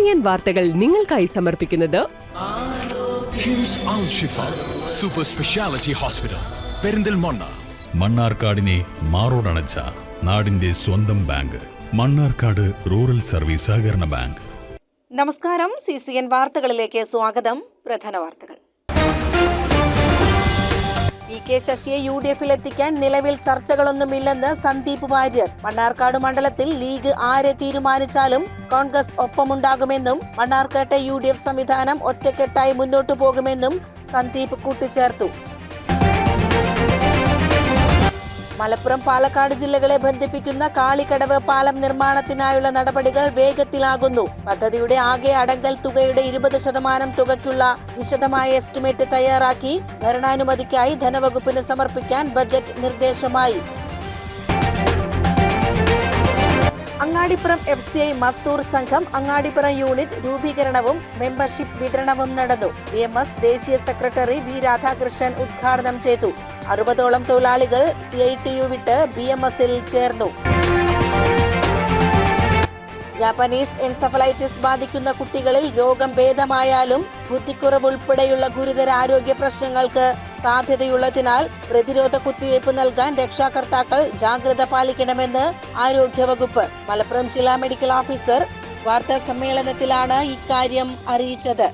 CCN വാർത്തകൾ നിങ്ങൾക്കായി സമർപ്പിക്കുന്നത് കിംസ് അൽ ഷിഫ സൂപ്പർ സ്പെഷ്യാലിറ്റി ഹോസ്പിറ്റൽ പെരിന്തൽമണ്ണ. മണ്ണാർക്കാടിനെ മാറോടണച്ച നാടിന്റെ സ്വന്തം ബാങ്ക് മണ്ണാർക്കാട് റൂറൽ സർവീസ് സഹകരണ ബാങ്ക്. നമസ്കാരം. CCN വാർത്തകളിലേക്ക് സ്വാഗതം. പ്രധാന വാർത്തകൾ. PK ശശിയെ UDF-ൽ എത്തിക്കാൻ നിലവിൽ ചർച്ചകളൊന്നുമില്ലെന്ന് സന്ദീപ് വാര്യർ. മണ്ണാർക്കാട് മണ്ഡലത്തിൽ ലീഗ് ആരെ തീരുമാനിച്ചാലും കോൺഗ്രസ് ഒപ്പമുണ്ടാകുമെന്നും മണ്ണാർക്കാട്ടെ UDF സംവിധാനം ഒറ്റക്കെട്ടായി മുന്നോട്ടു പോകുമെന്നും സന്ദീപ് കൂട്ടിച്ചേർത്തു. മലപ്പുറം പാലക്കാട് ജില്ലകളെ ബന്ധിപ്പിക്കുന്ന കാളിക്കടവ് പാലം നിർമ്മാണത്തിനായുള്ള നടപടികൾ വേഗത്തിലാകുന്നു. പദ്ധതിയുടെ ആകെ അടങ്കൽ തുകയുടെ 20% തുകയ്ക്കുള്ള വിശദമായ എസ്റ്റിമേറ്റ് തയ്യാറാക്കി ഭരണാനുമതിക്കായി ധനവകുപ്പിന് സമർപ്പിക്കാൻ ബജറ്റ് നിർദ്ദേശമായി. അങ്ങാടിപ്പുറം FCI മസ്തൂർ സംഘം അങ്ങാടിപ്പുറം യൂണിറ്റ് രൂപീകരണവും മെമ്പർഷിപ്പ് വിതരണവും നടന്നു. BMS ദേശീയ സെക്രട്ടറി V രാധാകൃഷ്ണൻ ഉദ്ഘാടനം ചെയ്തു. 60ഓളം തൊഴിലാളികൾ CITU വിട്ട് BMS-ൽ ചേർന്നു. ജാപ്പനീസ് എൻസഫലൈറ്റിസ് ബാധിക്കുന്ന കുട്ടികളിൽ രോഗം ഭേദമായാലും ബുദ്ധിക്കുറവ് ഉൾപ്പെടെയുള്ള ഗുരുതര ആരോഗ്യ പ്രശ്നങ്ങൾക്ക് സാധ്യതയുള്ളതിനാൽ പ്രതിരോധ കുത്തിവയ്പ് നൽകാൻ രക്ഷാകർത്താക്കൾ ജാഗ്രത പാലിക്കണമെന്ന് ആരോഗ്യവകുപ്പ്. മലപ്പുറം ജില്ലാ മെഡിക്കൽ ഓഫീസർ വാർത്താ സമ്മേളനത്തിലാണ് ഇക്കാര്യം അറിയിച്ചത്.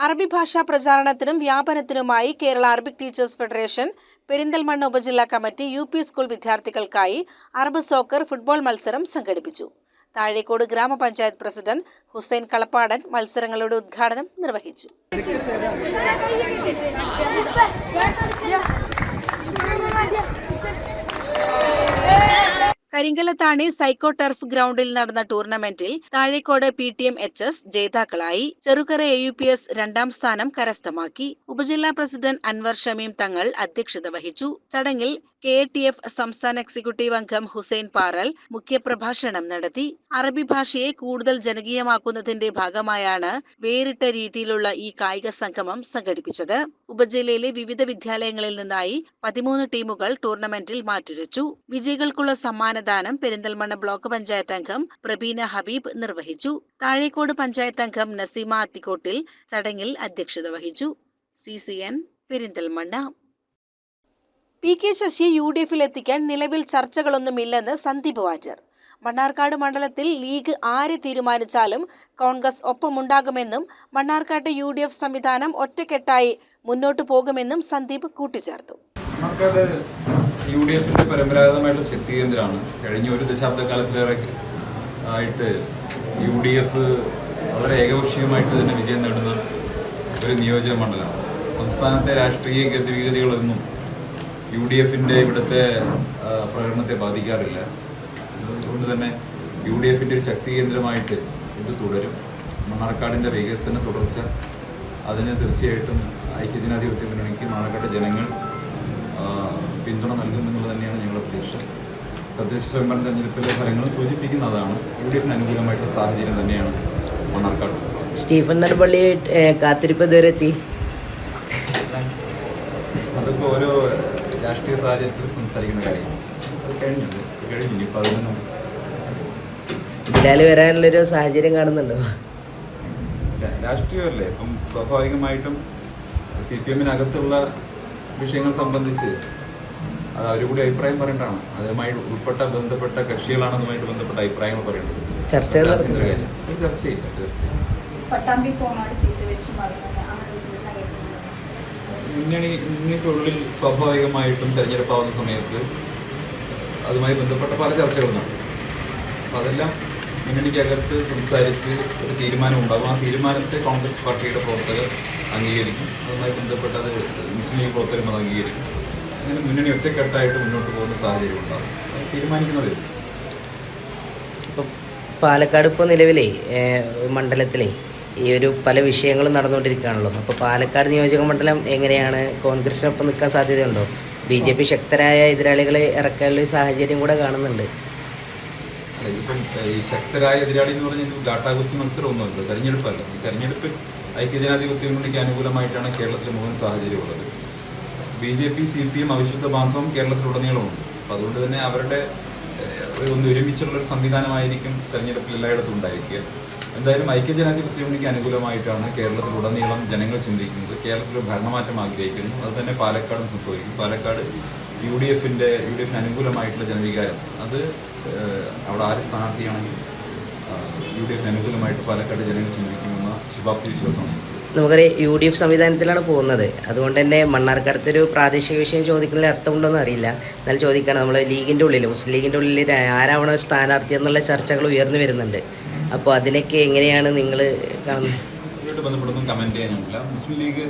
അറബി ഭാഷാ പ്രചാരണത്തിനും വ്യാപനത്തിനുമായി Kerala Arabic teachers federation Perinthalmanna ഉപജില്ലാ കമ്മിറ്റി UP സ്കൂൾ വിദ്യാർത്ഥികൾക്കായി അറബ് സോക്കർ ഫുട്ബോൾ മത്സരം സംഘടിപ്പിച്ചു. താഴേക്കോട് ഗ്രാമപഞ്ചായത്ത് പ്രസിഡന്റ് ഹുസൈൻ കളപ്പാടൻ മത്സരങ്ങളുടെ ഉദ്ഘാടനം നിർവഹിച്ചു. കരിങ്കലത്താണി സൈക്കോ ടർഫ് ഗ്രൗണ്ടിൽ നടന്ന ടൂർണമെന്റിൽ താഴേക്കോട് PTM HS ജേതാക്കളായി. ചെറുകര AUPS 2ാം സ്ഥാനം കരസ്ഥമാക്കി. ഉപജില്ലാ പ്രസിഡന്റ് അൻവർ ഷമീം തങ്ങൾ അധ്യക്ഷത വഹിച്ചു. ചടങ്ങിൽ KATF സംസ്ഥാന എക്സിക്യൂട്ടീവ് അംഗം ഹുസൈൻ പാറൽ മുഖ്യപ്രഭാഷണം നടത്തി. അറബി ഭാഷയെ കൂടുതൽ ജനകീയമാക്കുന്നതിന്റെ ഭാഗമായാണ് വേറിട്ട രീതിയിലുള്ള ഈ കായിക സംഗമം സംഘടിപ്പിച്ചത്. ഉപജില്ലയിലെ വിവിധ വിദ്യാലയങ്ങളിൽ നിന്നായി 13 ടീമുകൾ ടൂർണമെന്റിൽ മാറ്റുരച്ചു. വിജയികൾക്കുള്ള സമ്മാനദാനം പെരിന്തൽമണ്ണ ബ്ലോക്ക് പഞ്ചായത്ത് അംഗം പ്രബീന ഹബീബ് നിർവഹിച്ചു. താഴേക്കോട് പഞ്ചായത്ത് അംഗം നസീമ അത്തിക്കോട്ടിൽ ചടങ്ങിൽ അധ്യക്ഷത വഹിച്ചു. CCN പെരിന്തൽമണ്ണ. PK ശശിയെ UDF-ൽ എത്തിക്കാൻ നിലവിൽ ചർച്ചകളൊന്നുമില്ലെന്ന് സന്ദീപ് വാര്യർ. മണ്ണാർക്കാട് മണ്ഡലത്തിൽ ലീഗ് ആരെ തീരുമാനിച്ചാലും കോൺഗ്രസ് ഒപ്പമുണ്ടാകുമെന്നും മണ്ണാർക്കാട്ടെ UDF സംവിധാനം ഒറ്റക്കെട്ടായി മുന്നോട്ടു പോകുമെന്നും സന്ദീപ് കൂട്ടിച്ചേർത്തു. UDF-ന്റെ പരമ്പരാഗതമായിട്ടുള്ള ശക്തി കേന്ദ്രമാണ്. കഴിഞ്ഞ ഒരു ദശാബ്ദക്കാലത്തിലേറെ ആയിട്ട് UDF വളരെ ഏകപക്ഷീയമായിട്ട് തന്നെ വിജയം നേടുന്ന ഒരു നിയോജക മണ്ഡലമാണ്. സംസ്ഥാനത്തെ രാഷ്ട്രീയ ഗതിവിഗതികളൊന്നും UDF-ന്റെ ഇവിടുത്തെ പ്രകടനത്തെ ബാധിക്കാറില്ല. അതുകൊണ്ട് തന്നെ UDF-ന്റെ ഒരു ശക്തി കേന്ദ്രമായിട്ട് ഇത് തുടരും. മണ്ണാർക്കാടിന്റെ വികസന തുടർച്ച അതിന് തീർച്ചയായിട്ടും ഐക്യജനാധിപത്യ മുന്നണിക്ക് മണ്ണാർക്കാട് ജനങ്ങൾ പിന്തുണ നൽകുമെന്നുള്ളത് തന്നെയാണ് ഞങ്ങളുടെ പ്രതീക്ഷ. തദ്ദേശ സ്വയംഭരണ തെരഞ്ഞെടുപ്പിലെ ഫലങ്ങളും സൂചിപ്പിക്കുന്നതാണ്. UDF-ന് അനുകൂലമായിട്ടുള്ള സാഹചര്യം തന്നെയാണ് മണ്ണാർക്കാട്. സ്റ്റീഫൻ നെടുമ്പള്ളി കാത്തിരിപ്പ് ഇതുവരെ എത്തി. അതൊക്കെ ഓരോ രാഷ്ട്രീയ സാഹചര്യത്തിൽ സംസാരിക്കുന്ന കാര്യമാണ്. അത് കഴിഞ്ഞു ഇനിയിപ്പോൾ അതിനൊന്നും ബിലാൽ വരാനുള്ളൊരു സാഹചര്യം കാണുന്നുണ്ടോ? രാഷ്ട്രീയമല്ലേ. ഇപ്പം സ്വാഭാവികമായിട്ടും CPM-നകത്തുള്ള വിഷയങ്ങൾ സംബന്ധിച്ച് അത് അവരുകൂടി അഭിപ്രായം പറയേണ്ടതാണ്. അതുമായി ബന്ധപ്പെട്ട കക്ഷികളാണ് അതുമായിട്ട് ബന്ധപ്പെട്ട അഭിപ്രായങ്ങൾ പറയേണ്ടത്. ചർച്ചകൾ കാര്യം ചർച്ചയില്ല. മുന്നണിക്കുള്ളിൽ സ്വാഭാവികമായിട്ടും തെരഞ്ഞെടുപ്പാവുന്ന സമയത്ത് അതുമായി ബന്ധപ്പെട്ട പല ചർച്ചകളും നടക്കും. അപ്പം അതെല്ലാം മുന്നണിക്കകത്ത് സംസാരിച്ച് ഒരു തീരുമാനം ഉണ്ടാകും. ആ തീരുമാനത്തെ കോൺഗ്രസ് പാർട്ടിയുടെ പ്രവർത്തകർ അംഗീകരിക്കും. അതുമായി ബന്ധപ്പെട്ടത് മുസ്ലിം ലീഗ് പ്രവർത്തകരും അത് അംഗീകരിക്കും. അങ്ങനെ മുന്നണി ഒറ്റക്കെട്ടായിട്ട് മുന്നോട്ട് പോകുന്ന സാഹചര്യം ഉണ്ടാകും. തീരുമാനിക്കുന്നത് ഇപ്പം പാലക്കാട് ഇപ്പോൾ നിലവിലെ മണ്ഡലത്തിലെ ഈ ഒരു പല വിഷയങ്ങളും നടന്നുകൊണ്ടിരിക്കുകയാണല്ലോ. അപ്പോൾ പാലക്കാട് നിയോജക മണ്ഡലം എങ്ങനെയാണ്? കോൺഗ്രസിനൊപ്പം നിൽക്കാൻ സാധ്യതയുണ്ടോ? BJP ശക്തരായ എതിരാളികളെ ഇറക്കാനുള്ള സാഹചര്യം കൂടെ കാണുന്നുണ്ട്. ഇപ്പം ഈ ശക്തരായ എതിരാളി എന്ന് പറഞ്ഞാൽ ഗാട്ടാഗുസ്തി മത്സരമൊന്നുമല്ല, തെരഞ്ഞെടുപ്പല്ല. ഈ തെരഞ്ഞെടുപ്പിൽ ഐക്യജനാധിപത്യ മുന്നണിക്ക് അനുകൂലമായിട്ടാണ് കേരളത്തിലെ മുഴുവൻ സാഹചര്യമുള്ളത്. BJP CPM അവിശുദ്ധ ബാന്ധവം കേരളത്തിലുടനീളമുണ്ട്. അപ്പം അതുകൊണ്ട് തന്നെ അവരുടെ ഒന്ന് ഒരുമിച്ചുള്ള ഒരു സംവിധാനമായിരിക്കും തെരഞ്ഞെടുപ്പിൽ എല്ലായിടത്തും ഉണ്ടായിരിക്കുക. എന്തായാലും ഐക്യജനാധിപത്യ മുന്നണിക്ക് അനുകൂലമായിട്ടാണ് കേരളത്തിലുടനീളം ജനങ്ങൾ ചിന്തിക്കുന്നത്. കേരളത്തിൽ ഭരണമാറ്റം ആഗ്രഹിക്കുന്നു. അത് തന്നെ പാലക്കാടും സംഭവിക്കും. പാലക്കാട് യു ഡി എഫിന് അനുകൂലമായിട്ടുള്ള ജനവികാരം അത് അവിടെ ആര് സ്ഥാനാർത്ഥിയാണെങ്കിലും യു ഡി എഫിന് അനുകൂലമായിട്ട് പാലക്കാട് ജനങ്ങൾ ചിന്തിക്കുമെന്ന ശുഭാപ്തി വിശ്വാസമാണ്. നമുക്കറിയാം UDF സംവിധാനത്തിലാണ് പോകുന്നത്. അതുകൊണ്ട് തന്നെ മണ്ണാർക്കാടത്തെ ഒരു പ്രാദേശിക വിഷയം ചോദിക്കുന്നതിൽ അർത്ഥമുണ്ടോയെന്ന് അറിയില്ല. എന്നാൽ ചോദിക്കുകയാണ്, നമ്മൾ ലീഗിൻ്റെ ഉള്ളിൽ മുസ്ലിം ലീഗിൻ്റെ ഉള്ളിൽ ആരാവണോ സ്ഥാനാർത്ഥി എന്നുള്ള ചർച്ചകൾ ഉയർന്നു വരുന്നുണ്ട്. അപ്പോൾ അതിനൊക്കെ എങ്ങനെയാണ് നിങ്ങൾ കാണുന്നത്? ഇതിലോട്ട് ബന്ധപ്പെട്ടൊന്നും കമൻറ്റ് ചെയ്യാനില്ല. മുസ്ലിം ലീഗ്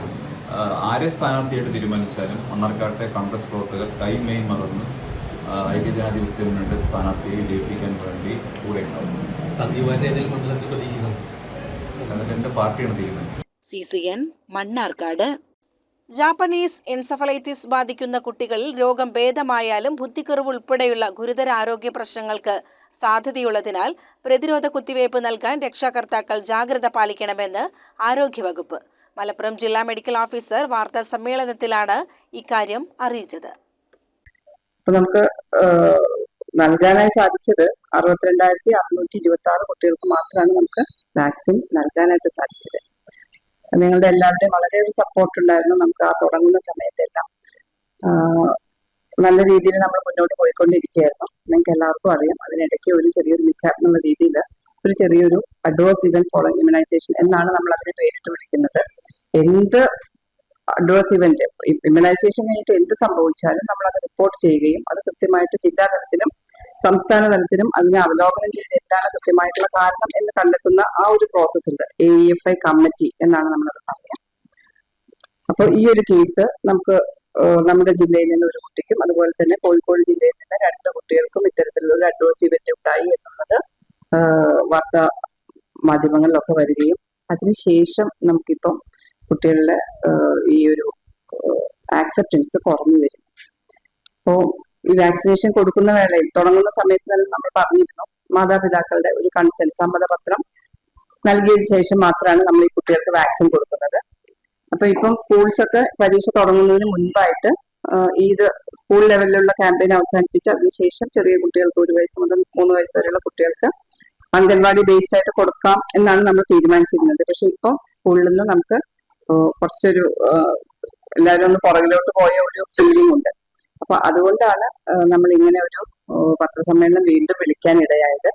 ആരെ സ്ഥാനാർത്ഥിയായിട്ട് തീരുമാനിച്ചാലും മണ്ണാർക്കാട്ടെ കോൺഗ്രസ് പ്രവർത്തകർ കൈമെയ് മറന്ന് ഐക്യജനാധിപത്യ മുന്നണിയുടെ സ്ഥാനാർത്ഥിയെ ജയിപ്പിക്കാൻ വേണ്ടി കൂടെ ഉണ്ടാവും. മണ്ഡലത്തിൽ പ്രതീക്ഷിക്കുന്നു. അതൊക്കെ എൻ്റെ പാർട്ടിയാണ് തീരുമാനിച്ചത്. CCN മണ്ണാർക്കാട്. ജാപ്പനീസ് എൻസഫലൈറ്റിസ് ബാധിക്കുന്ന കുട്ടികളിൽ രോഗം ഭേദമായാലും ബുദ്ധിക്കുറവ് ഉൾപ്പെടെയുള്ള ഗുരുതര ആരോഗ്യ പ്രശ്നങ്ങൾക്ക് സാധ്യതയുള്ളതിനാൽ പ്രതിരോധ കുത്തിവയ്പ് നൽകാൻ രക്ഷാകർത്താക്കൾ ജാഗ്രത പാലിക്കണമെന്ന് ആരോഗ്യവകുപ്പ്. മലപ്പുറം ജില്ലാ മെഡിക്കൽ ഓഫീസർ വാർത്താ സമ്മേളനത്തിലാണ് ഇക്കാര്യം അറിയിച്ചത്. നമുക്ക് നൽകാനായി സാധിച്ചത് 62,626 കുട്ടികൾക്ക് മാത്രമാണ് നമുക്ക് വാക്സിൻ നൽകാനായിട്ട് സാധിച്ചത്. നിങ്ങളുടെ എല്ലാവരുടെയും വളരെ ഒരു സപ്പോർട്ട് ഉണ്ടായിരുന്നു നമുക്ക് ആ തുടങ്ങുന്ന സമയത്തെല്ലാം. നല്ല രീതിയിൽ നമ്മൾ മുന്നോട്ട് പോയിക്കൊണ്ടിരിക്കുകയായിരുന്നു. നിങ്ങൾക്ക് എല്ലാവർക്കും അറിയാം, അതിനിടയ്ക്ക് ഒരു ചെറിയൊരു മിസ്ഹാപ്പ് എന്നുള്ള രീതിയിൽ ഒരു ചെറിയൊരു അഡ്വേഴ്സ് ഇവന്റ് ഫോളോയിങ് ഇമ്മ്യൂണൈസേഷൻ എന്നാണ് നമ്മൾ അതിനെ പേരിട്ട് വിളിക്കുന്നത്. എന്ത് അഡ്വേഴ്സ് ഇവന്റ് ഇമ്മ്യൂണൈസേഷൻ കഴിഞ്ഞിട്ട് എന്ത് സംഭവിച്ചാലും നമ്മൾ അത് റിപ്പോർട്ട് ചെയ്യുകയും അത് കൃത്യമായിട്ട് ജില്ലാ തലത്തിലും സംസ്ഥാന തലത്തിലും അതിനെ അവലോകനം ചെയ്ത് എന്താണ് കൃത്യമായിട്ടുള്ള കാരണം എന്ന് കണ്ടെത്തുന്ന ആ ഒരു പ്രോസസ് ഉണ്ട്. AEFI കമ്മിറ്റി എന്നാണ് നമ്മളത് പറയുക. അപ്പോൾ ഈ ഒരു കേസ് നമുക്ക് നമ്മുടെ ജില്ലയിൽ നിന്ന് ഒരു കുട്ടിക്കും അതുപോലെ തന്നെ കോഴിക്കോട് ജില്ലയിൽ നിന്ന് 2 കുട്ടികൾക്കും ഇത്തരത്തിലുള്ള ഒരു അഡ്വേഴ്സ് ഇവന്റ് ഉണ്ടായി എന്നുള്ളത് വാർത്താ മാധ്യമങ്ങളിലൊക്കെ വരികയും അതിനുശേഷം നമുക്കിപ്പം കുട്ടികളുടെ ഈ ഒരു ആക്സെപ്റ്റൻസ് കുറഞ്ഞു വരും. അപ്പോൾ ഈ വാക്സിനേഷൻ കൊടുക്കുന്ന വേളയിൽ തുടങ്ങുന്ന സമയത്ത് തന്നെ നമ്മൾ പറഞ്ഞിരുന്നു, മാതാപിതാക്കളുടെ ഒരു കൺസെന്റ് സമ്മതപത്രം നൽകിയതിനു ശേഷം മാത്രമാണ് നമ്മൾ ഈ കുട്ടികൾക്ക് വാക്സിൻ കൊടുക്കുന്നത്. അപ്പൊ ഇപ്പം സ്കൂൾസ് ഒക്കെ പരീക്ഷ തുടങ്ങുന്നതിന് മുൻപായിട്ട് ഇത് സ്കൂൾ ലെവലിലുള്ള ക്യാമ്പയിൻ അവസാനിപ്പിച്ച് അതിനുശേഷം ചെറിയ കുട്ടികൾക്ക് 1 വയസ്സ് മുതൽ 3 വയസ്സ് വരെയുള്ള കുട്ടികൾക്ക് അംഗൻവാടി ബേസ്ഡ് ആയിട്ട് കൊടുക്കാം എന്നാണ് നമ്മൾ തീരുമാനിച്ചിരുന്നത്. പക്ഷെ ഇപ്പോൾ സ്കൂളിൽ നിന്ന് നമുക്ക് കുറച്ചൊരു എല്ലാവരും ഒന്ന് പുറകിലോട്ട് പോയ ഒരു ഫീലിംഗ് ഉണ്ട്. അപ്പൊ അതുകൊണ്ടാണ് നമ്മൾ ഇങ്ങനെ ഒരു പത്രസമ്മേളനം വീണ്ടും വിളിക്കാനിടയായത്.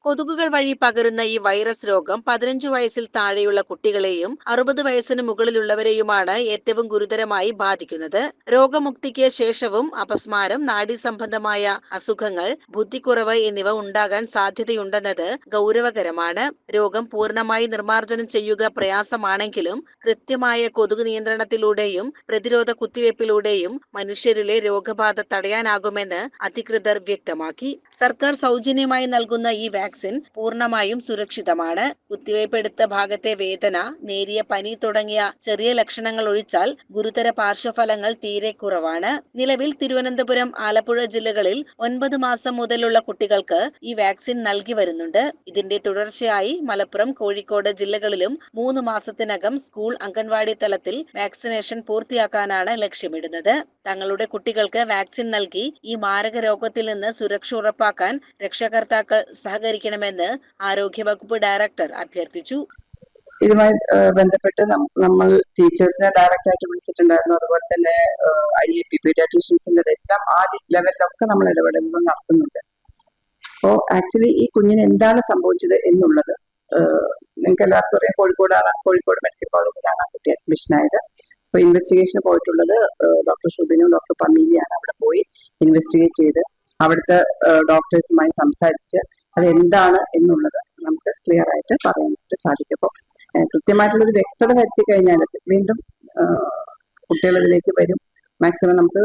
കൊതുകുകൾ വഴി പകരുന്ന ഈ വൈറസ് രോഗം 15 വയസ്സിൽ താഴെയുള്ള കുട്ടികളെയും 60 വയസ്സിന് മുകളിലുള്ളവരെയുമാണ് ഏറ്റവും ഗുരുതരമായി ബാധിക്കുന്നത്. രോഗമുക്തിക്ക് ശേഷവും അപസ്മാരം, നാഡീസംബന്ധമായ അസുഖങ്ങൾ, ബുദ്ധിക്കുറവ് എന്നിവ ഉണ്ടാകാൻ സാധ്യതയുണ്ടെന്നത് ഗൗരവകരമാണ്. രോഗം പൂർണ്ണമായി നിർമ്മാർജ്ജനം ചെയ്യുക പ്രയാസമാണെങ്കിലും കൃത്യമായ കൊതുക് നിയന്ത്രണത്തിലൂടെയും പ്രതിരോധ കുത്തിവയ്പിലൂടെയും മനുഷ്യരിലെ രോഗബാധ തടയാനാകുമെന്ന് അധികൃതർ വ്യക്തമാക്കി. സർക്കാർ സൗജന്യമായി നൽകുന്ന ഈ വാക്സിൻ പൂർണ്ണമായും സുരക്ഷിതമാണ്. കുത്തിവയ്പെടുത്ത ഭാഗത്തെ വേദന, നേരിയ പനി തുടങ്ങിയ ചെറിയ ലക്ഷണങ്ങൾ ഒഴിച്ചാൽ ഗുരുതര പാർശ്വഫലങ്ങൾ തീരെ കുറവാണ്. നിലവിൽ തിരുവനന്തപുരം, ആലപ്പുഴ ജില്ലകളിൽ 9 മാസം മുതലുള്ള കുട്ടികൾക്ക് ഈ വാക്സിൻ നൽകി വരുന്നുണ്ട്. ഇതിന്റെ തുടർച്ചയായി മലപ്പുറം, കോഴിക്കോട് ജില്ലകളിലും 3 മാസത്തിനകം സ്കൂൾ, അംഗൻവാടി തലത്തിൽ വാക്സിനേഷൻ പൂർത്തിയാക്കാനാണ് ലക്ഷ്യമിടുന്നത്. തങ്ങളുടെ കുട്ടികൾക്ക് വാക്സിൻ നൽകി ഈ മാരക രോഗത്തിൽ നിന്ന് സുരക്ഷ ഉറപ്പാക്കാൻ രക്ഷകർത്താക്കൾ സഹകരിക്കണമെന്ന് ആരോഗ്യവകുപ്പ് ഡയറക്ടർ അഭ്യർത്ഥിച്ചു. ഇതുമായി ബന്ധപ്പെട്ട് നമ്മൾ ടീച്ചേഴ്സിനെ ഡയറക്റ്റ് ആയിട്ട് വിളിച്ചിട്ടുണ്ടായിരുന്നു. അതുപോലെ തന്നെ IEP പീഡിയാട്രീഷ്യൻസിന്റെ എല്ലാം ആ ലെവലിലൊക്കെ നമ്മൾ ഇടപെടലുകൾ നടത്തുന്നുണ്ട്. അപ്പോൾ ആക്ച്വലി ഈ കുഞ്ഞിന് എന്താണ് സംഭവിച്ചത് എന്നുള്ളത് നിങ്ങൾക്ക് എല്ലാവർക്കും അറിയാം. കോഴിക്കോട് മെഡിക്കൽ കോളേജിലാണ് ആ കുട്ടി അഡ്മിഷൻ ആയത്. അപ്പോൾ ഇൻവെസ്റ്റിഗേഷന് പോയിട്ടുള്ളത് ഡോക്ടർ ഷുബിനും ഡോക്ടർ പമീലിയാണ്. അവിടെ പോയി ഇൻവെസ്റ്റിഗേറ്റ് ചെയ്ത് അവിടുത്തെ ഡോക്ടേഴ്സുമായി സംസാരിച്ച് അതെന്താണ് എന്നുള്ളത് നമുക്ക് ക്ലിയർ ആയിട്ട് പറയാനായിട്ട് സാധിക്കും. അപ്പോൾ കൃത്യമായിട്ടുള്ളൊരു വ്യക്തത വരുത്തി കഴിഞ്ഞാൽ വീണ്ടും കുട്ടികൾ ഇതിലേക്ക് വരും. മാക്സിമം നമുക്ക്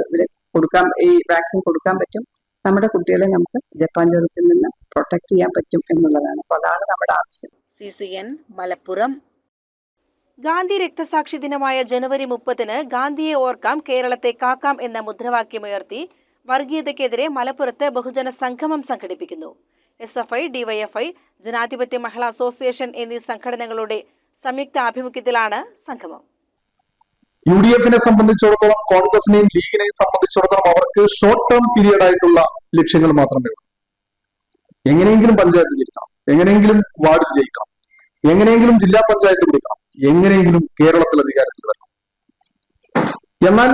ഈ വാക്സിൻ കൊടുക്കാൻ പറ്റും. നമ്മുടെ കുട്ടികളെ നമുക്ക് ജപ്പാൻ ജ്വരത്തിൽ നിന്ന് പ്രൊട്ടക്ട് ചെയ്യാൻ പറ്റും എന്നുള്ളതാണ്. അപ്പോൾ അതാണ് നമ്മുടെ ആവശ്യം. CCN മലപ്പുറം. ഗാന്ധി രക്തസാക്ഷി ദിനമായ ജനുവരി 30-ന് ഗാന്ധിയെ ഓർക്കാം, കേരളത്തെ കാക്കാം എന്ന മുദ്രാവാക്യമുയർത്തി വർഗീയതയ്ക്കെതിരെ മലപ്പുറത്ത് ബഹുജന സംഗമം സംഘടിപ്പിക്കുന്നു. SFI, DYFI, ജനാധിപത്യ മഹിളാ അസോസിയേഷൻ എന്നീ സംഘടനകളുടെ സംയുക്ത ആഭിമുഖ്യത്തിലാണ് സംഗമം. UDFനെ സംബന്ധിച്ചിടത്തോളം, കോൺഗ്രസിനെയും ലീഗിനെയും സംബന്ധിച്ചിടത്തോളം അവർക്ക് ഷോർട്ട് ടേം പീരിയഡ് ആയിട്ടുള്ള ലക്ഷ്യങ്ങൾ മാത്രമേ ഉള്ളൂ. എങ്ങനെയെങ്കിലും പഞ്ചായത്ത് ജയിക്കണം, എങ്ങനെയെങ്കിലും വാർഡിൽ ജയിക്കണം, എങ്ങനെയെങ്കിലും ജില്ലാ പഞ്ചായത്ത് കൊടുക്കണം, എങ്ങനെയെങ്കിലും കേരളത്തിൽ അധികാരത്തിൽ വരണം. എന്നാൽ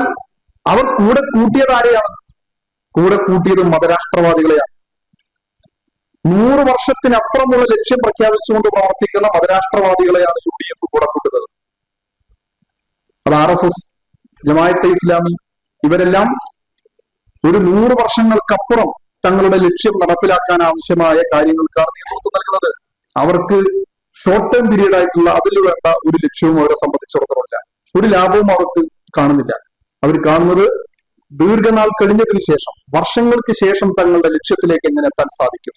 അവർ കൂടെ കൂട്ടിയത് ആരെയാണ്? കൂടെ കൂട്ടിയത് മതരാഷ്ട്രവാദികളെയാണ്. 100 വർഷത്തിനപ്പുറമുള്ള ലക്ഷ്യം പ്രഖ്യാപിച്ചുകൊണ്ട് പ്രവർത്തിക്കുന്ന മതരാഷ്ട്രവാദികളെയാണ് UDF കൂടെ കൂട്ടുന്നത്. അത് RSS, ജമാഅത്തെ ഇസ്ലാമി, ഇവരെല്ലാം ഒരു 100 വർഷങ്ങൾക്കപ്പുറം തങ്ങളുടെ ലക്ഷ്യം നടപ്പിലാക്കാൻ ആവശ്യമായ കാര്യങ്ങൾക്കാണ് നേതൃത്വം നൽകുന്നത്. അവർക്ക് ഷോർട്ട് ടേം പീരീഡ് ആയിട്ടുള്ള അതിൽ വേണ്ട ഒരു ലക്ഷ്യവും അവരെ സംബന്ധിച്ചിടത്തോളമില്ല, ഒരു ലാഭവും അവർക്ക് കാണുന്നില്ല. അവർ കാണുന്നത് ദീർഘനാൾ കഴിഞ്ഞതിന് ശേഷം, വർഷങ്ങൾക്ക് ശേഷം തങ്ങളുടെ ലക്ഷ്യത്തിലേക്ക് എങ്ങനെ എത്താൻ സാധിക്കും.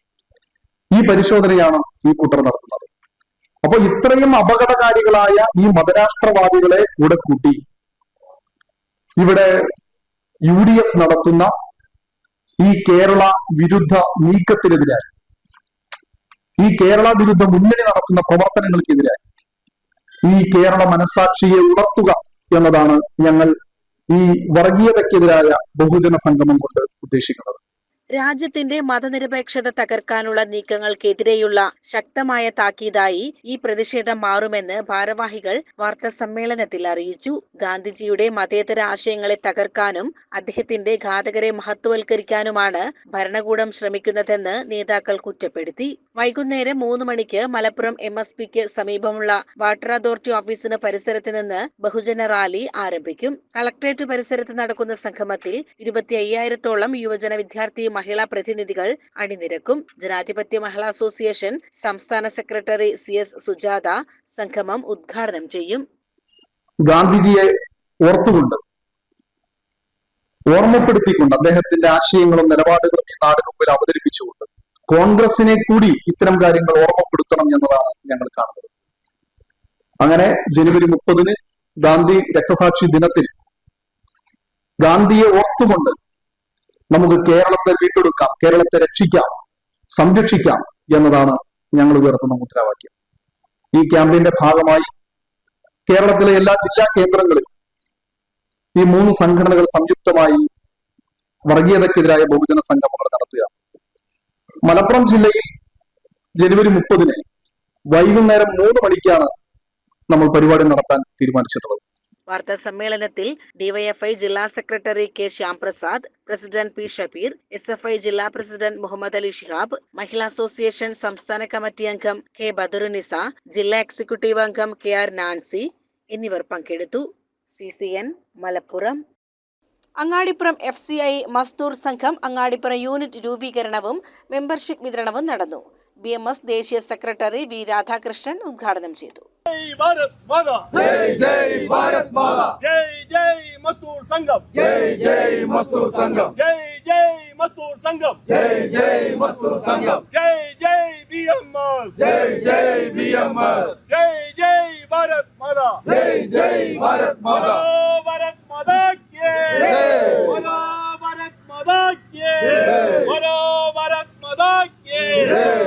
ഈ പരിശോധനയാണ് ഈ കൂട്ടർ നടത്തുന്നത്. അപ്പൊ ഇത്രയും അപകടകാരികളായ ഈ മതരാഷ്ട്രവാദികളെ കൂടെ കൂട്ടി ഇവിടെ UDF നടത്തുന്ന ഈ കേരള വിരുദ്ധ നീക്കത്തിനെതിരായി, ഈ കേരള വിരുദ്ധ മുന്നണി നടത്തുന്ന പ്രവർത്തനങ്ങൾക്കെതിരായി ഈ കേരള മനസ്സാക്ഷിയെ ഉണർത്തുക എന്നതാണ് ഞങ്ങൾ ഈ വർഗീയതയ്ക്കെതിരായ ബഹുജന സംഗമം കൊണ്ട് ഉദ്ദേശിക്കുന്നത്. രാജ്യത്തിന്റെ മതനിരപേക്ഷത തകർക്കാനുള്ള നീക്കങ്ങൾക്കെതിരെയുള്ള ശക്തമായ താക്കീതായി ഈ പ്രതിഷേധം മാറുമെന്ന് ഭാരവാഹികൾ വാർത്താസമ്മേളനത്തിൽ അറിയിച്ചു. ഗാന്ധിജിയുടെ മതേതര ആശയങ്ങളെ തകർക്കാനും അദ്ദേഹത്തിന്റെ ഘാതകരെ മഹത്വവൽക്കരിക്കാനുമാണ് ഭരണകൂടം ശ്രമിക്കുന്നതെന്ന് നേതാക്കൾ കുറ്റപ്പെടുത്തി. വൈകുന്നേരം 3 മണിക്ക് മലപ്പുറം MSPക്ക് സമീപമുള്ള വാട്ടർ അതോറിറ്റി ഓഫീസിന് പരിസരത്ത് നിന്ന് ബഹുജന റാലി ആരംഭിക്കും. കളക്ടറേറ്റ് പരിസരത്ത് നടക്കുന്ന സംഗമത്തിൽ 25,000-ഓളം യുവജന വിദ്യാർത്ഥി മഹിളാ പ്രതിനിധികൾ അണിനിരക്കും. ജനാധിപത്യ മഹിളാ അസോസിയേഷൻ സംസ്ഥാന സെക്രട്ടറി CS സുജാത സംഗമം ഉദ്ഘാടനം ചെയ്യും. ഗാന്ധിജിയെ ഓർത്തുകൊണ്ട്, ഓർമ്മപ്പെടുത്തിക്കൊണ്ട്, അദ്ദേഹത്തിന്റെ ആശയങ്ങളും നിലപാടുകളും ഈ നാടിന് മുമ്പിൽ അവതരിപ്പിച്ചുകൊണ്ട് കോൺഗ്രസിനെ കൂടി ഇത്തരം കാര്യങ്ങൾ ഓർമ്മപ്പെടുത്തണം എന്നതാണ് ഞങ്ങൾ കാണുന്നത്. അങ്ങനെ ജനുവരി 30 ഗാന്ധി രക്തസാക്ഷി ദിനത്തിൽ ഗാന്ധിയെ ഓർത്തുകൊണ്ട് നമുക്ക് കേരളത്തെ വീണ്ടെടുക്കാം, കേരളത്തെ രക്ഷിക്കാം, സംരക്ഷിക്കാം എന്നതാണ് ഞങ്ങൾ ഉയർത്തുന്ന മുദ്രാവാക്യം. ഈ ക്യാമ്പയിന്റെ ഭാഗമായി കേരളത്തിലെ എല്ലാ ജില്ലാ കേന്ദ്രങ്ങളിലും ഈ 3 സംഘടനകൾ സംയുക്തമായി വർഗീയതയ്ക്കെതിരായ ബഹുജന സംഗമങ്ങൾ നടത്തുക. മലപ്പുറം ജില്ലയിൽ ജനുവരി 30 വൈകുന്നേരം 3 മണിക്കാണ് നമ്മൾ പരിപാടി നടത്താൻ തീരുമാനിച്ചിട്ടുള്ളത്. വാർത്താ സമ്മേളനത്തിൽ ഡിവൈഎഫ്ഐ ജില്ലാ secretary K Shyamprasad, president P Shabeer, SFI ജില്ലാ പ്രസിഡന്റ് മുഹമ്മദ് അലി ശിഹാബ്, മഹിളാ അസോസിയേഷൻ സംസ്ഥാന കമ്മിറ്റി അംഗം K ബദറുനിസ, ജില്ലാ എക്സിക്യൂട്ടീവ് അംഗം KR നാൻസി എന്നിവർ പങ്കെടുത്തു. CCN മലപ്പുറം. അങ്ങാടിപ്പുറം FCI മസ്ദൂർ സംഘം അങ്ങാടിപ്പുറം യൂണിറ്റ് രൂപീകരണവും മെമ്പർഷിപ്പ് വിതരണവും നടന്നു. BMS ദേശീയ സെക്രട്ടറി V രാധാകൃഷ്ണൻ ഉദ്ഘാടനം ചെയ്തു. जय भारत माता, जय जय भारत माता, जय जय मजदूर संगम, जय जय मजदूर संगम, जय जय मजदूर संगम, जय जय मजदूर संगम, जय जय BMS, जय जय BMS, जय जय भारत माता, जय जय भारत माता, भारत माता की जय, बोलो भारत माता की जय, बोलो भारत माता की जय.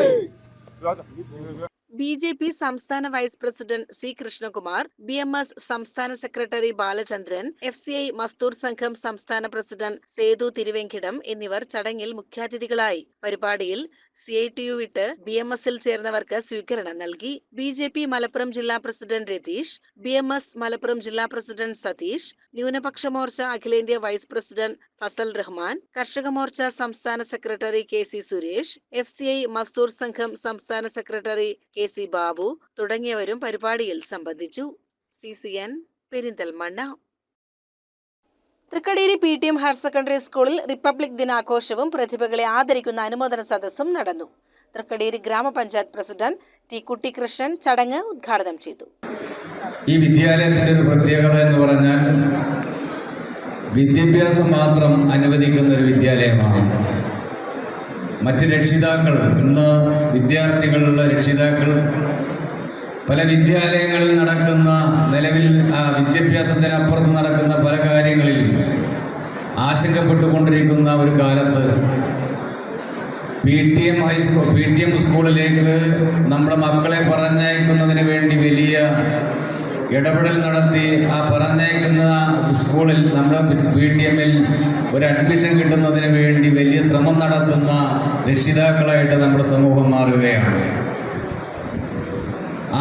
BJP സംസ്ഥാന vice president C Krishnakumar, BMS സംസ്ഥാന സെക്രട്ടറി ബാലചന്ദ്രൻ, FCI മസ്ദൂർ സംഘം സംസ്ഥാന പ്രസിഡന്റ് സേതു തിരുവെങ്കിടം എന്നിവർ ചടങ്ങിൽ മുഖ്യാതിഥികളായി. പരിപാടിയിൽ CITU വിട്ട് BMSൽ ചേർന്നവർക്ക് സ്വീകരണം നൽകി. BJP മലപ്പുറം ജില്ലാ പ്രസിഡന്റ് രതീഷ്, BMS മലപ്പുറം ജില്ലാ പ്രസിഡന്റ് സതീഷ്, ന്യൂനപക്ഷ മോർച്ച അഖിലേന്ത്യാ വൈസ് പ്രസിഡന്റ് ഫസൽ റഹ്മാൻ, കർഷക മോർച്ച സംസ്ഥാന secretary KC Suresh, FCI Mazdoor Sangham സംസ്ഥാന സെക്രട്ടറി KC ബാബു തുടങ്ങിയവരും പരിപാടിയിൽ സംബന്ധിച്ചു. CCN Perinthalmanna. Thrikkadeeri PTM higher secondary സ്കൂളിൽ റിപ്പബ്ലിക് ദിനാഘോഷവും പ്രതിഭകളെ ആദരിക്കുന്ന അനുമോദന സദസ്സും നടന്നു. തൃക്കടീരി ഗ്രാമപഞ്ചായത്ത് പ്രസിഡന്റ് T കുട്ടികൃഷ്ണൻ ചടങ്ങ് ഉദ്ഘാടനം ചെയ്തു. ഈ വിദ്യാലയത്തിന്റെ ഒരു പ്രത്യേകത എന്ന് പറഞ്ഞാൽ വിദ്യാഭ്യാസം മാത്രം അനുവദിക്കുന്ന ഒരു വിദ്യാലയമാണ്. മറ്റ് രക്ഷിതാക്കൾ, ഇന്ന് വിദ്യാർത്ഥികളുടെ രക്ഷിതാക്കൾ പല വിദ്യാലയങ്ങളിൽ നടക്കുന്ന, നിലവിൽ വിദ്യാഭ്യാസത്തിനപ്പുറത്ത് നടക്കുന്ന പല കാര്യങ്ങളിലും ആശങ്കപ്പെട്ടുകൊണ്ടിരിക്കുന്ന ഒരു കാലത്ത് PTM സ്കൂളിലേക്ക് നമ്മുടെ മക്കളെ പറഞ്ഞയക്കുന്നതിന് വേണ്ടി വലിയ ഇടപെടൽ നടത്തി ആ പറഞ്ഞേക്കുന്ന സ്കൂളിൽ നമ്മുടെ PTM ഒരു അഡ്മിഷൻ കിട്ടുന്നതിന് വേണ്ടി വലിയ ശ്രമം നടത്തുന്ന രക്ഷിതാക്കളായിട്ട് നമ്മുടെ സമൂഹം മാറുകയാണ്.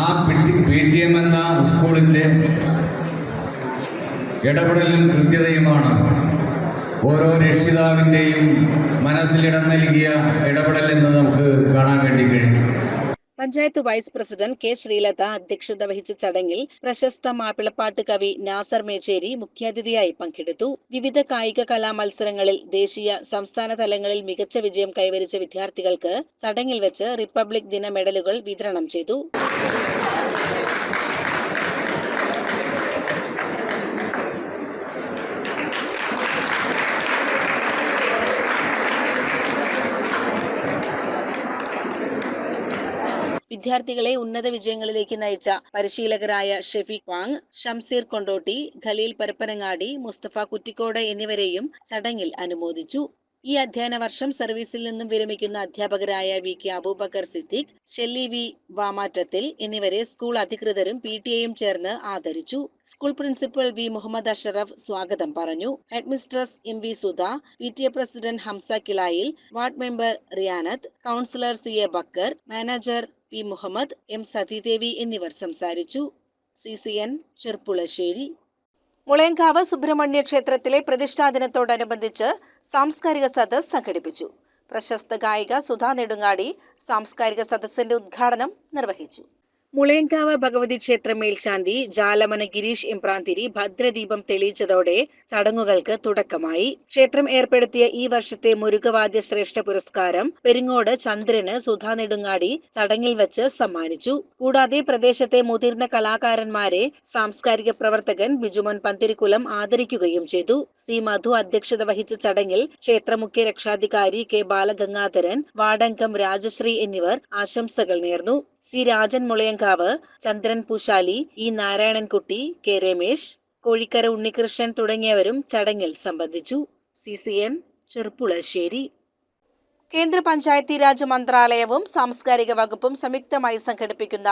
ആ PTM എന്ന സ്കൂളിൻ്റെ ഇടപെടലും കൃത്യതയുമാണ് ഓരോ രക്ഷിതാവിൻ്റെയും മനസ്സിലിടം നൽകിയ ഇടപെടൽ എന്ന് നമുക്ക് കാണാൻ വേണ്ടി കഴിയും. Panchayat vice president K Sreelatha അധ്യക്ഷത വഹിച്ച ചടങ്ങിൽ പ്രശസ്ത മാപ്പിളപ്പാട്ട് കവി നാസർ മേച്ചേരി മുഖ്യാതിഥിയായി പങ്കെടുത്തു. വിവിധ കായിക കലാ മത്സരങ്ങളിൽ ദേശീയ സംസ്ഥാന തലങ്ങളിൽ മികച്ച വിജയം കൈവരിച്ച വിദ്യാർത്ഥികൾക്ക് ചടങ്ങിൽ വെച്ച് റിപ്പബ്ലിക് ദിന മെഡലുകൾ വിതരണം ചെയ്തു. വിദ്യാർത്ഥികളെ ഉന്നത വിജയങ്ങളിലേക്ക് നയിച്ച പരിശീലകരായ ഷെഫീഖ് വാങ്, ഷംസീർ കൊണ്ടോട്ടി, ഖലീൽ പരപ്പനങ്ങാടി, മുസ്തഫ കുറ്റിക്കോട് എന്നിവരെയും ചടങ്ങിൽ അനുമോദിച്ചു. ഈ അധ്യയന വർഷം സർവീസിൽ നിന്നും വിരമിക്കുന്ന അധ്യാപകരായ VK അബൂബക്കർ സിദ്ദീഖ്, ഷെല്ലി V വാമാറ്റത്തിൽ എന്നിവരെ സ്കൂൾ അധികൃതരും PTA ചേർന്ന് ആദരിച്ചു. School principal V Muhammad Ashraf സ്വാഗതം പറഞ്ഞു. Head mistress MV Sudha, PTA president Hamsa Kilayil, ward member Riyanath, councillor CA Bakkar, manager P Muhammad, M Sathidevi എന്നിവർ സംസാരിച്ചു. CCN ചെർപ്പുളശ്ശേരി. മുളയങ്കാവ് സുബ്രഹ്മണ്യ ക്ഷേത്രത്തിലെ പ്രതിഷ്ഠാ ദിനത്തോടനുബന്ധിച്ച് സാംസ്കാരിക സദസ്സ് സംഘടിപ്പിച്ചു. പ്രശസ്ത ഗായിക സുധാ നെടുങ്ങാടി സാംസ്കാരിക സദസ്സിന്റെ ഉദ്ഘാടനം നിർവഹിച്ചു. മുളയങ്കാവ് ഭഗവതി ക്ഷേത്ര മേൽശാന്തി ജാലമന ഗിരീഷ് ഇമ്പ്രാന്തിരി ഭദ്രദീപം തെളിയിച്ചതോടെ ചടങ്ങുകൾക്ക് തുടക്കമായി. ക്ഷേത്രം ഏർപ്പെടുത്തിയ ഈ വർഷത്തെ മുരുകവാദ്യ ശ്രേഷ്ഠ പുരസ്കാരം പെരിങ്ങോട് ചന്ദ്രന് സുധാ നെടുങ്ങാടി ചടങ്ങിൽ വെച്ച് സമ്മാനിച്ചു. കൂടാതെ പ്രദേശത്തെ മുതിർന്ന കലാകാരന്മാരെ സാംസ്കാരിക പ്രവർത്തകൻ ബിജുമോൻ പന്തിരിക്കുലം ആദരിക്കുകയും ചെയ്തു. C മധു അധ്യക്ഷത വഹിച്ച ചടങ്ങിൽ ക്ഷേത്ര മുഖ്യ രക്ഷാധികാരി K ബാലഗംഗാധരൻ, വാർഡംഗം രാജശ്രീ എന്നിവർ ആശംസകൾ നേർന്നു. C രാജൻ മുളയങ്കാവ്, ചന്ദ്രൻ പൂശാലി, E നാരായണൻകുട്ടി, K രമേശ്, കോഴിക്കര ഉണ്ണികൃഷ്ണൻ തുടങ്ങിയവരും ചടങ്ങിൽ സംബന്ധിച്ചു. CCN ചെർപ്പുളശ്ശേരി. കേന്ദ്ര പഞ്ചായത്തി രാജ് മന്ത്രാലയവും സാംസ്കാരിക വകുപ്പും സംയുക്തമായി സംഘടിപ്പിക്കുന്ന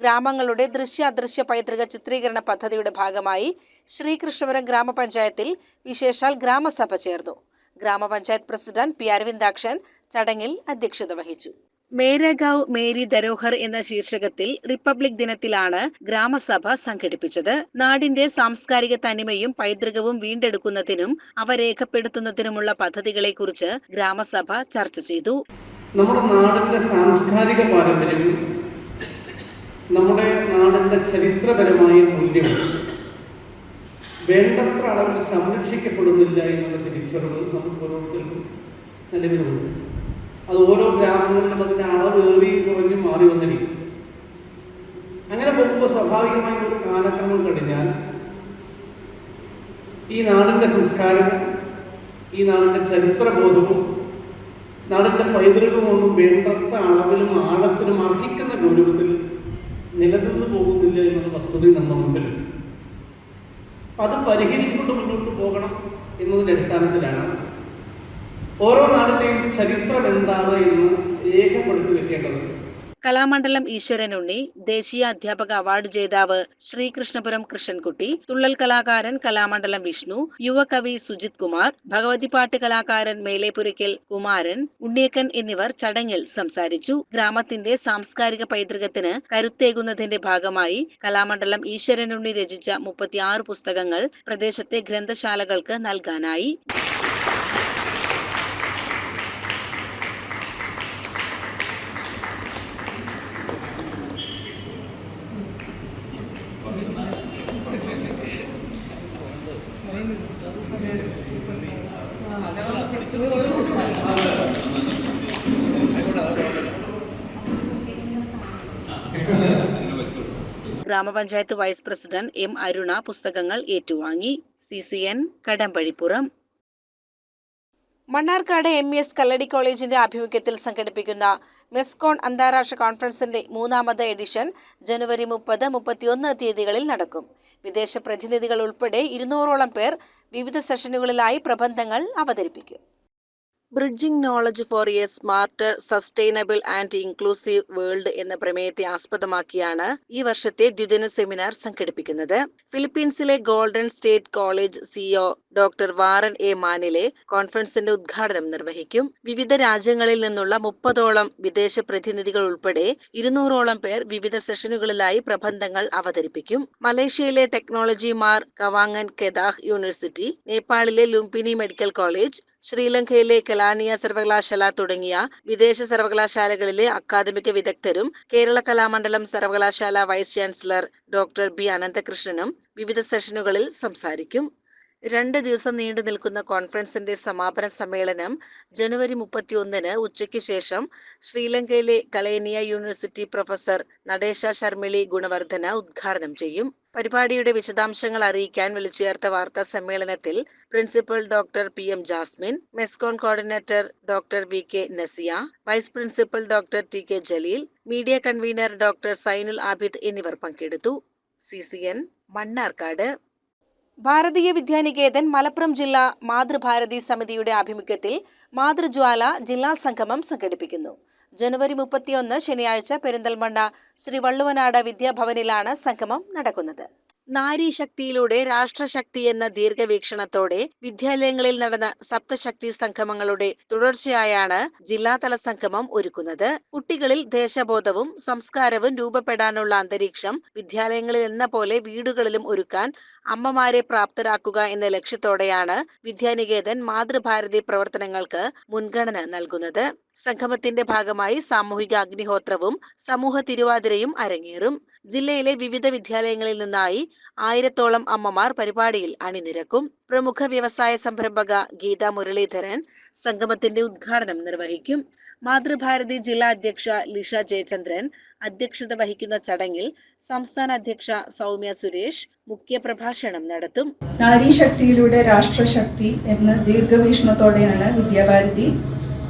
ഗ്രാമങ്ങളുടെ ദൃശ്യ അദൃശ്യ പൈതൃക ചിത്രീകരണ പദ്ധതിയുടെ ഭാഗമായി ശ്രീകൃഷ്ണപുരം ഗ്രാമപഞ്ചായത്തിൽ വിശേഷാൽ ഗ്രാമസഭ ചേർന്നു. ഗ്രാമപഞ്ചായത്ത് പ്രസിഡന്റ് P അരവിന്ദാക്ഷൻ ചടങ്ങിൽ അധ്യക്ഷത വഹിച്ചു. മേരഗാവ് മേരി ധരോഹർ എന്ന ശീർഷകത്തിൽ റിപ്പബ്ലിക് ദിനത്തിലാണ് ഗ്രാമസഭ സംഘടിപ്പിച്ചത്. നാടിന്റെ സാംസ്കാരിക തനിമയും പൈതൃകവും വീണ്ടെടുക്കുന്നതിനും അവ രേഖപ്പെടുത്തുന്നതിനുമുള്ള പദ്ധതികളെക്കുറിച്ച് ഗ്രാമസഭ ചർച്ച ചെയ്തു. നമ്മുടെ നാടിന്റെ സാംസ്കാരിക പാരമ്പര്യം, നമ്മുടെ നാടിന്റെ ചരിത്രപരമായ മൂല്യം വേണ്ടത്ര അളവിൽ സംരക്ഷിക്കപ്പെടുന്നില്ല എന്നുള്ള തിരിച്ചറിവ് നമുക്ക് ഓരോരുത്തർക്കും നിലവിലുണ്ട്. അത് ഓരോ ഗ്രാമങ്ങളിലും അതിൻ്റെ അളവ് ഏറിയും കുറഞ്ഞും മാറി വന്നിരിക്കും. അങ്ങനെ പോകുമ്പോൾ സ്വാഭാവികമായും ഒരു കാലക്രമം കഴിഞ്ഞാൽ ഈ നാടിൻ്റെ സംസ്കാരവും ഈ നാടിൻ്റെ ചരിത്രബോധവും നാടിൻ്റെ പൈതൃകവും ഒന്നും വേണ്ടത്ര അളവിലും ആഴത്തിലും അർഹിക്കുന്ന ഗൗരവത്തിൽ നിലനിന്ന് പോകുന്നില്ല എന്നുള്ള വസ്തുത നമ്മുടെ മുമ്പിലുണ്ട്. അത് പരിഹരിച്ചുകൊണ്ട് മുന്നോട്ട് പോകണം എന്നതിൻ്റെ അടിസ്ഥാനത്തിലാണ് ഓരോ നാടിന്റെയും ചരിത്രം എന്താണ് എന്ന് രേഖപ്പെടുത്തി വെക്കേണ്ടത്. കലാമണ്ഡലം ഈശ്വരനുണ്ണി, ദേശീയ അധ്യാപക അവാർഡ് ജേതാവ് ശ്രീകൃഷ്ണപുരം കൃഷ്ണൻകുട്ടി, തുള്ളൽ കലാകാരൻ കലാമണ്ഡലം വിഷ്ണു, യുവകവി സുജിത് കുമാർ, ഭഗവതിപാട്ട് കലാകാരൻ മേലേപുരയ്ക്കൽ കുമാരൻ, ഉണ്ണിയക്കൻ എന്നിവർ ചടങ്ങിൽ സംസാരിച്ചു. ഗ്രാമത്തിന്റെ സാംസ്കാരിക പൈതൃകത്തിന് കരുത്തേകുന്നതിന്റെ ഭാഗമായി കലാമണ്ഡലം ഈശ്വരനുണ്ണി രചിച്ച 36 പുസ്തകങ്ങൾ പ്രദേശത്തെ ഗ്രന്ഥശാലകൾക്ക് നൽകാനായി. ഗ്രാമപഞ്ചായത്ത് വൈസ് പ്രസിഡന്റ് M അരുണ പുസ്തകങ്ങൾ ഏറ്റുവാങ്ങി. CCN കടമ്പഴിപ്പുറം. മണ്ണാർക്കാട് MES കല്ലടി കോളേജിന്റെ ആഭിമുഖ്യത്തിൽ സംഘടിപ്പിക്കുന്ന മെസ്കോൺ അന്താരാഷ്ട്ര കോൺഫറൻസിന്റെ 3ാമത് എഡിഷൻ ജനുവരി 30, 31 തീയതികളിൽ നടക്കും. വിദേശ പ്രതിനിധികൾ ഉൾപ്പെടെ 200ഓളം പേർ വിവിധ സെഷനുകളിലായി പ്രബന്ധങ്ങൾ അവതരിപ്പിക്കും. Bridging knowledge for a smarter, sustainable and inclusive world എന്ന പ്രമേയത്തെ ആസ്പദമാക്കിയാണ് ഈ വർഷത്തെ ദ്വിദിന സെമിനാർ സംഘടിപ്പിക്കുന്നത്. ഫിലിപ്പീൻസിലെ golden state college CEO doctor Warren A Manile കോൺഫറൻസിന്റെ ഉദ്ഘാടനം നിർവഹിക്കും. വിവിധ രാജ്യങ്ങളിൽ നിന്നുള്ള 30ഓളം വിദേശ പ്രതിനിധികൾ ഉൾപ്പെടെ 200ഓളം പേർ വിവിധ സെഷനുകളിലായി പ്രബന്ധങ്ങൾ അവതരിപ്പിക്കും. മലേഷ്യയിലെ ടെക്നോളജി മാർ കവാങ്ങൻ കെദാഹ് യൂണിവേഴ്സിറ്റി, നേപ്പാളിലെ ലുംപിനി മെഡിക്കൽ കോളേജ്, ശ്രീലങ്കയിലെ കലാനിയ സർവകലാശാല തുടങ്ങിയ വിദേശ സർവകലാശാലകളിലെ അക്കാദമിക വിദഗ്ധരും കേരള കലാമണ്ഡലം സർവകലാശാല വൈസ് ചാൻസലർ ഡോക്ടർ ബി അനന്തകൃഷ്ണനും വിവിധ സെഷനുകളിൽ സംസാരിക്കും. 2 ദിവസം നീണ്ടു നിൽക്കുന്ന കോൺഫറൻസിന്റെ സമാപന സമ്മേളനം ജനുവരി 31 ഉച്ചയ്ക്ക് ശേഷം ശ്രീലങ്കയിലെ കലേനിയ യൂണിവേഴ്സിറ്റി പ്രൊഫസർ നടേശ ശർമിളി ഗുണവർദ്ധന ഉദ്ഘാടനം ചെയ്യും. പരിപാടിയുടെ വിശദാംശങ്ങൾ അറിയിക്കാൻ വിളിച്ചുചേർത്ത വാർത്താ സമ്മേളനത്തിൽ principal doctor PM Jasmin, Mescon coordinator doctor VK Nasiya, vice principal doctor TK Jaleel, media convener doctor Zainul Abid എന്നിവർ പങ്കെടുത്തു. CCN മണ്ണാർക്കാട്. ഭാരതീയ വിദ്യാനികേതൻ മലപ്പുറം ജില്ലാ മാതൃഭാരതി സമിതിയുടെ ആഭിമുഖ്യത്തിൽ മാതൃജ്വാല ജില്ലാ സംഗമം സംഘടിപ്പിക്കുന്നു. ജനുവരി 31 ശനിയാഴ്ച പെരിന്തൽമണ്ണ ശ്രീ വള്ളുവനാട് വിദ്യാഭവനിലാണ് സംഗമം നടക്കുന്നത്. നാരീശക്തിയിലൂടെ രാഷ്ട്രശക്തി എന്ന ദീർഘവീക്ഷണത്തോടെ വിദ്യാലയങ്ങളിൽ നടന്ന സപ്തശക്തി സംഗമങ്ങളുടെ തുടർച്ചയായാണ് ജില്ലാതല സംഗമം ഒരുക്കുന്നത്. കുട്ടികളിൽ ദേശബോധവും സംസ്കാരവും രൂപപ്പെടാനുള്ള അന്തരീക്ഷം വിദ്യാലയങ്ങളിൽ എന്ന പോലെ വീടുകളിലും ഒരുക്കാൻ അമ്മമാരെ പ്രാപ്തരാക്കുക എന്ന ലക്ഷ്യത്തോടെയാണ് വിദ്യാനികേതൻ മാതൃഭാരതി പ്രവർത്തനങ്ങൾക്ക് മുൻഗണന നൽകുന്നത്. സംഗമത്തിന്റെ ഭാഗമായി സാമൂഹിക അഗ്നിഹോത്രവും സമൂഹ തിരുവാതിരയും അരങ്ങേറും. ജില്ലയിലെ വിവിധ വിദ്യാലയങ്ങളിൽ നിന്നായി 1000ഓളം അമ്മമാർ പരിപാടിയിൽ അണിനിരക്കും. പ്രമുഖ വ്യവസായ സംരംഭക ഗീത മുരളീധരൻ സംഗമത്തിന്റെ ഉദ്ഘാടനം നിർവഹിക്കും. മാതൃഭാരതി ജില്ലാ അധ്യക്ഷ ലിഷ ജയചന്ദ്രൻ അധ്യക്ഷത വഹിക്കുന്ന ചടങ്ങിൽ സംസ്ഥാന അധ്യക്ഷ സൗമ്യ സുരേഷ് മുഖ്യപ്രഭാഷണം നടത്തും. നാരീശക്തിയിലൂടെ രാഷ്ട്രശക്തി എന്ന ദീർഘവീക്ഷണത്തോടെയാണ് വിദ്യാഭാരതി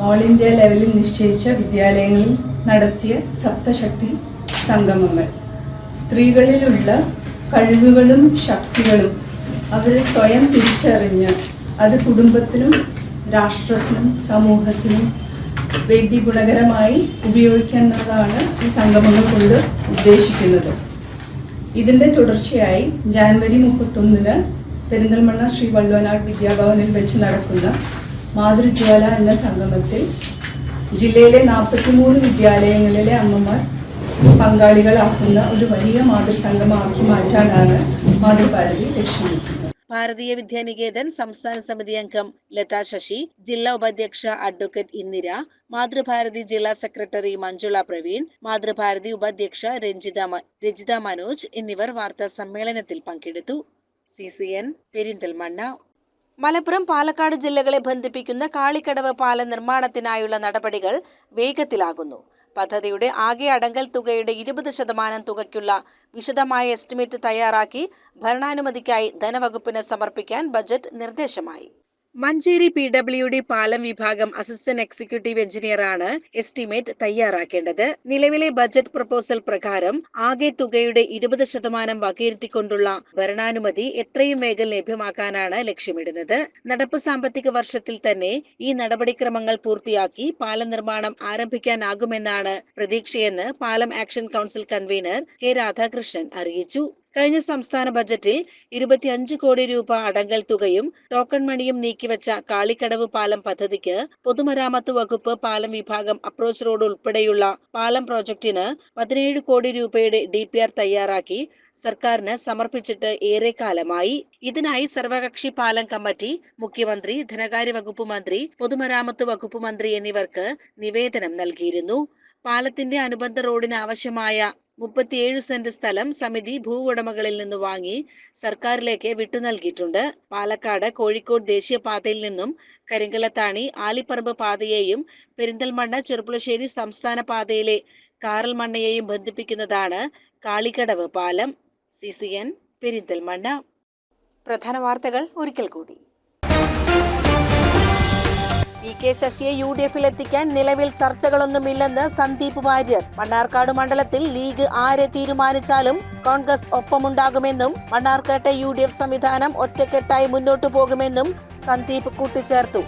ഓൾ ഇന്ത്യ ലെവലിൽ നിശ്ചയിച്ച വിദ്യാലയങ്ങളിൽ നടത്തിയ സപ്തശക്തി സംഗമങ്ങൾ. സ്ത്രീകളിലുള്ള കഴിവുകളും ശക്തികളും അവർ സ്വയം തിരിച്ചറിഞ്ഞ് അത് കുടുംബത്തിനും രാഷ്ട്രത്തിനും സമൂഹത്തിനും വേണ്ടി ഗുണകരമായി ഉപയോഗിക്കുന്നതാണ് ഈ സംഗമങ്ങൾ കൊണ്ട് ഉദ്ദേശിക്കുന്നത്. ഇതിൻ്റെ തുടർച്ചയായി ജനുവരി 31 പെരിന്തൽമണ്ണ ശ്രീ വള്ളുവനാട് വിദ്യാഭവനിൽ വെച്ച് നടക്കുന്ന മാതൃജ്വാല എന്ന സംഗമത്തിൽ ജില്ലയിലെ 43 വിദ്യാലയങ്ങളിലെ അമ്മമാർ പങ്കാളികളാക്കുന്ന ഒരു വലിയ മാതൃസംഗമമാക്കി മാറ്റാനാണ് മാതൃഭാരതി ലക്ഷ്യമിടുന്നത്. ഭാരതീയ വിദ്യാനികേതൻ സംസ്ഥാന സമിതി അംഗം ലതാ ശശി, ജില്ലാ ഉപാധ്യക്ഷ അഡ്വക്കേറ്റ് ഇന്ദിര, മാതൃഭാരതി ജില്ലാ സെക്രട്ടറി മഞ്ജുള പ്രവീൺ, മാതൃഭാരതി ഉപാധ്യക്ഷ രജിത മനോജ് എന്നിവർ വാർത്താ സമ്മേളനത്തിൽ പങ്കെടുത്തു. CCN പെരിന്തൽമണ്ണ. മലപ്പുറം, പാലക്കാട് ജില്ലകളെ ബന്ധിപ്പിക്കുന്ന കാളിക്കടവ് പാലം നിർമ്മാണത്തിനായുള്ള നടപടികൾ വേഗത്തിലാകുന്നു. പദ്ധതിയുടെ ആകെ അടങ്കൽ തുകയുടെ 20% തുകയ്ക്കുള്ള വിശദമായ എസ്റ്റിമേറ്റ് തയ്യാറാക്കി ഭരണാനുമതിക്കായി ധനവകുപ്പിന് സമർപ്പിക്കാൻ ബജറ്റ് നിർദ്ദേശമായി. മഞ്ചേരി PWD പാലം വിഭാഗം അസിസ്റ്റന്റ് എക്സിക്യൂട്ടീവ് എഞ്ചിനീയറാണ് എസ്റ്റിമേറ്റ് തയ്യാറാക്കേണ്ടത്. നിലവിലെ ബജറ്റ് പ്രപ്പോസൽ പ്രകാരം ആകെ തുകയുടെ 20% വകയിരുത്തിക്കൊണ്ടുള്ള ഭരണാനുമതി എത്രയും വേഗം ലഭ്യമാക്കാനാണ് ലക്ഷ്യമിടുന്നത്. നടപ്പ് സാമ്പത്തിക വർഷത്തിൽ തന്നെ ഈ നടപടിക്രമങ്ങൾ പൂർത്തിയാക്കി പാലം നിർമ്മാണം ആരംഭിക്കാനാകുമെന്നാണ് പ്രതീക്ഷയെന്ന് പാലം action council convener K Radhakrishnan അറിയിച്ചു. കഴിഞ്ഞ സംസ്ഥാന ബജറ്റിൽ 25 കോടി രൂപ അടങ്കൽ തുകയും ടോക്കൺ മണിയും നീക്കിവെച്ച കാളിക്കടവ് പാലം പദ്ധതിക്ക് പൊതുമരാമത്ത് വകുപ്പ് പാലം വിഭാഗം അപ്രോച്ച് റോഡ് ഉൾപ്പെടെയുള്ള പാലം പ്രോജക്ടിന് 17 കോടി രൂപയുടെ DPR തയ്യാറാക്കി സർക്കാരിന് സമർപ്പിച്ചിട്ട് ഏറെക്കാലമായി. ഇതിനായി സർവകക്ഷി പാലം കമ്മിറ്റി മുഖ്യമന്ത്രി, ധനകാര്യ വകുപ്പ് മന്ത്രി, പൊതുമരാമത്ത് വകുപ്പ് മന്ത്രി എന്നിവർക്ക് നിവേദനം നൽകിയിരുന്നു. പാലത്തിന്റെ അനുബന്ധ റോഡിന് ആവശ്യമായ 37 സെന്റ് സ്ഥലം സമിതി ഭൂവുടമകളിൽ നിന്ന് വാങ്ങി സർക്കാരിലേക്ക് വിട്ടു നൽകിയിട്ടുണ്ട്. പാലക്കാട് കോഴിക്കോട് ദേശീയപാതയിൽ നിന്നും കരിങ്കലത്താണി ആലിപ്പറമ്പ് പാതയെയും പെരിന്തൽമണ്ണ ചെറുപ്പുളശ്ശേരി സംസ്ഥാന പാതയിലെ കാറൽമണ്ണയെയും ബന്ധിപ്പിക്കുന്നതാണ് കാളിക്കടവ് പാലം. CCN പെരിന്തൽമണ്ണ. പ്രധാന വാർത്തകൾ ഒരിക്കൽ കൂടി. PK ശശിയെ UDF-ൽ എത്തിക്കാൻ നിലവിൽ ചർച്ചകളൊന്നുമില്ലെന്ന് സന്ദീപ് വാര്യർ. മണ്ണാർക്കാട് മണ്ഡലത്തിൽ ലീഗ് ആരെ തീരുമാനിച്ചാലും കോൺഗ്രസ് ഒപ്പമുണ്ടാകുമെന്നും മണ്ണാർക്കാട്ടെ UDF സംവിധാനം ഒറ്റക്കെട്ടായി മുന്നോട്ടു പോകുമെന്നും സന്ദീപ് കൂട്ടിച്ചേർത്തു.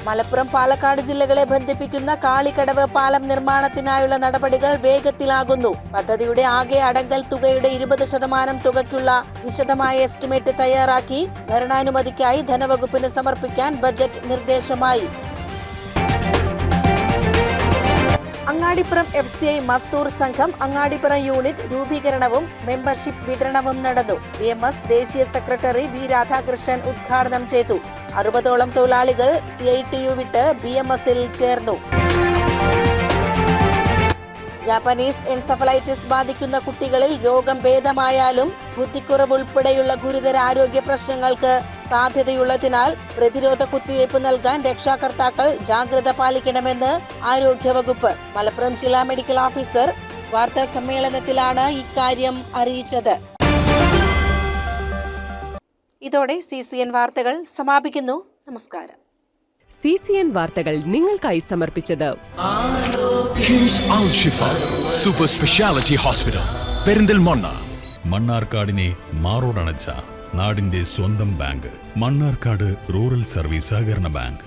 മലപ്പുറം പാലക്കാട് ജില്ലകളെ ബന്ധിപ്പിക്കുന്ന കാളിക്കടവ് പാലം നിർമ്മാണത്തിനായുള്ള നടപടികൾ വേഗത്തിലാകുന്നു. പദ്ധതിയുടെ ആകെ അടങ്കൽ തുകയുടെ 20% തുകയ്ക്കുള്ള വിശദമായ എസ്റ്റിമേറ്റ് തയ്യാറാക്കി ഭരണാനുമതിക്കായി ധനവകുപ്പിന് സമർപ്പിക്കാൻ ബജറ്റ് നിർദ്ദേശമായി. അങ്ങാടിപ്പുറം FCI മസ്തൂർ സംഘം അങ്ങാടിപ്പുറം യൂണിറ്റ് രൂപീകരണവും മെമ്പർഷിപ്പ് വിതരണവും നടന്നു. BMS ദേശീയ സെക്രട്ടറി V രാധാകൃഷ്ണൻ ഉദ്ഘാടനം ചെയ്തു. 60ഓളം തൊഴിലാളികൾ CITU വിട്ട് BMS-ൽ ചേർന്നു. ജാപ്പനീസ് എൻസഫലൈറ്റിസ് ബാധിക്കുന്ന കുട്ടികളിൽ രോഗം ഭേദമായാലും ബുദ്ധിക്കുറവ് ഉൾപ്പെടെയുള്ള ഗുരുതര ആരോഗ്യ പ്രശ്നങ്ങൾക്ക് സാധ്യതയുള്ളതിനാൽ പ്രതിരോധ കുത്തിവയ്പ് നൽകാൻ രക്ഷാകർത്താക്കൾ ജാഗ്രത പാലിക്കണമെന്ന് ആരോഗ്യവകുപ്പ്. മലപ്പുറം ജില്ലാ മെഡിക്കൽ ഓഫീസർ വാർത്താ സമ്മേളനത്തിലാണ് ഇക്കാര്യം അറിയിച്ചത്. ഇതോടെ CCN വാർത്തകൾ സമാപിക്കുന്നു. നമസ്കാരം. CCN വാർത്തകൾ നിങ്ങൾക്കായി സമർപ്പിച്ചത് കിംസ് അൽ ഷിഫ സൂപ്പർ സ്പെഷ്യാലിറ്റി ഹോസ്പിറ്റൽ പെരിന്തൽമണ്ണ. മണ്ണാർക്കാടിനെ മാറോടണച്ച നാടിന്റെ സ്വന്തം ബാങ്ക് മണ്ണാർക്കാട് റൂറൽ സർവീസ് സഹകരണ ബാങ്ക്.